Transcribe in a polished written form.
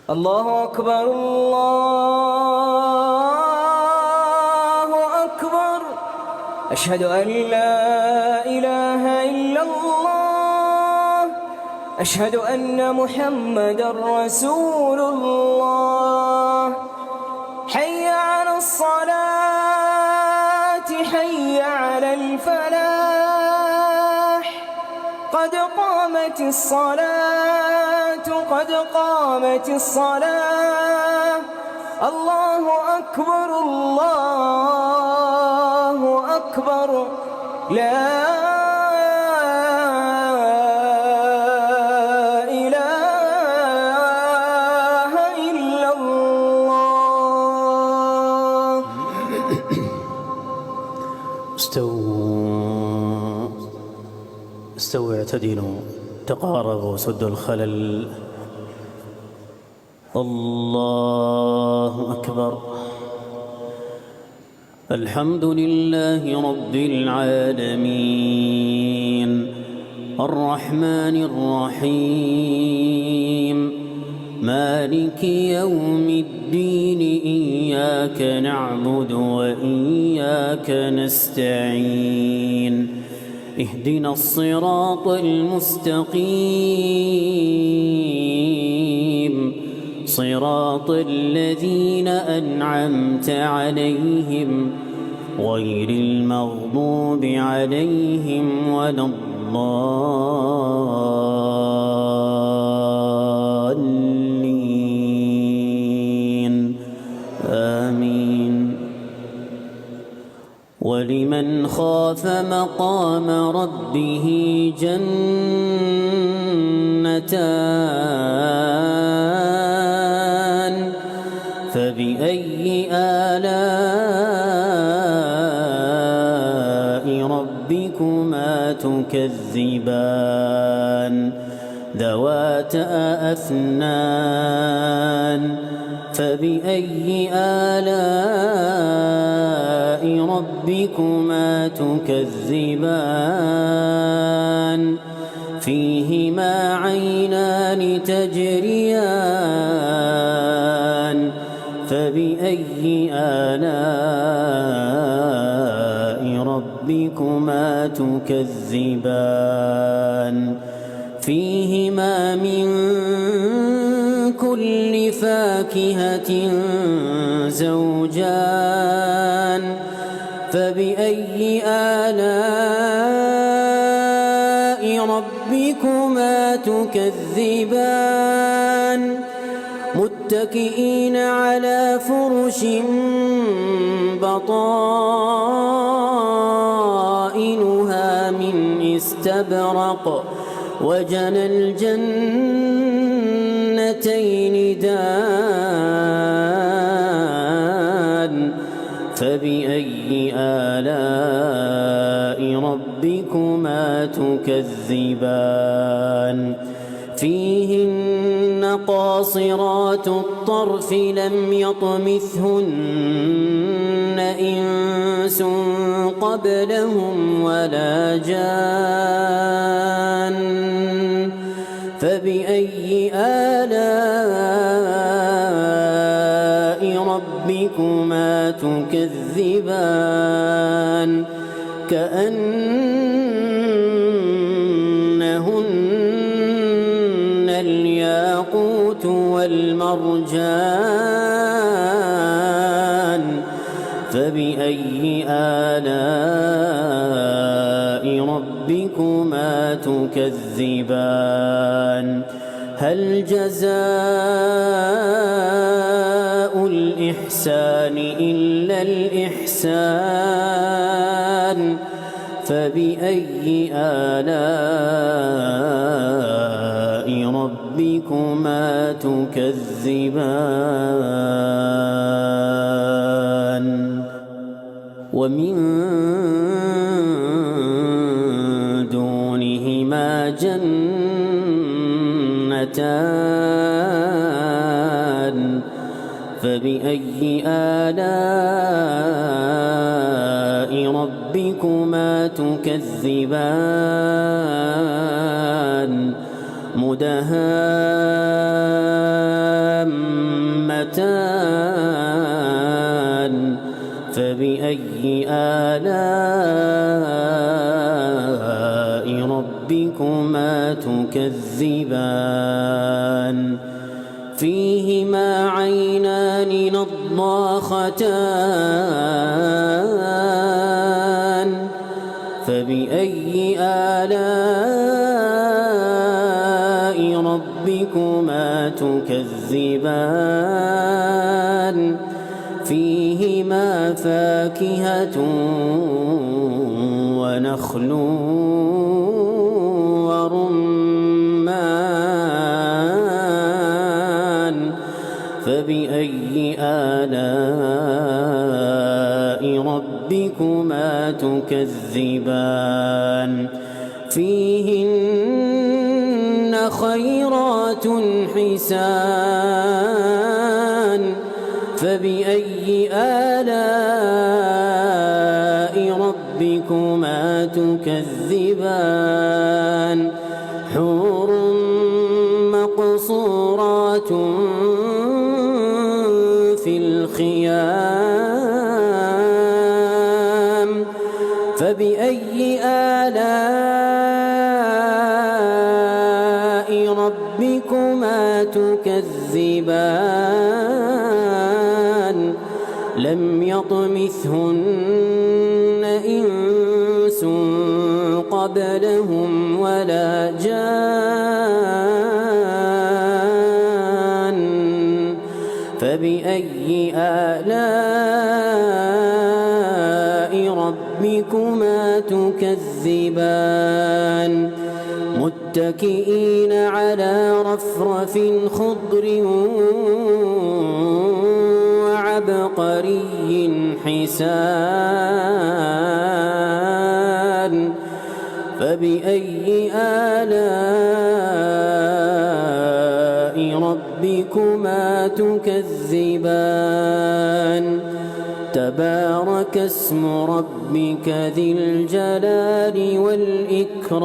الله أكبر الله أكبر. أشهد أن لا إله إلا الله. أشهد أن محمدًا رسول الله. حي على الصلاة حي على الفلاح. قد قامت الصلاة قد قامت الصلاة. الله أكبر الله أكبر. لا إله إلا الله. استووا اعتدلوا تقاربوا سدوا الخلل. الله أكبر. الحمد لله رب العالمين الرحمن الرحيم مالك يوم الدين. إياك نعبد وإياك نستعين. اهدنا الصراط المستقيم صراط الذين أنعمت عليهم غير المغضوب عليهم ولا الضالين. آمين. ولمن خاف مقام ربه جنتان. فبأي آلاء ربكما تكذبان. ذواتا أفنان. فبأي آلاء ربكما تكذبان. فيهما عينان تجريان. فبأي آلاء ربكما تكذبان. فيهما من كل فاكهة زوجان. فبأي آلاء ربكما تكذبان. متكئين على فرش بطائنها من استبرق. وجنى الجنتين دان. فبأي آلاء ربكما تكذبان. فيهن قاصرات الطرف لم يطمثهن إنس قبلهم ولا جان. فبأي آلاء ربكما تكذبان. كأنهن الياقوت والمرجان. فبأي آلاء ربكما تكذبان. هل جزاء الإحسان إلا الإحسان. فبأي آلاء ربكما تكذبان. ومن دونهما جنتان. فبأي آلاء ربكما تكذبان. مدهامتان. فبأي آلاء ربكما تكذبان فيهما عينان نضاختان فبأي آلاء ربكما تكذبان فيهما فاكهة ونخل ورمان فبأي آلاء ربكما تكذبان فيهن خيرات حسان فبأي آلاء ربكما تكذبان حور مقصورات في الخيام فبأي آلاء ربكما تكذبان لم يطمثهن إنس قبلهم ولا جان فبأي آلاء ربكما تكذبان متكئين على رفرف خضر وعبقري حسان فبأي آلاء ربكما تكذبان تبارك اسم ربك ذي الجلال والإكرام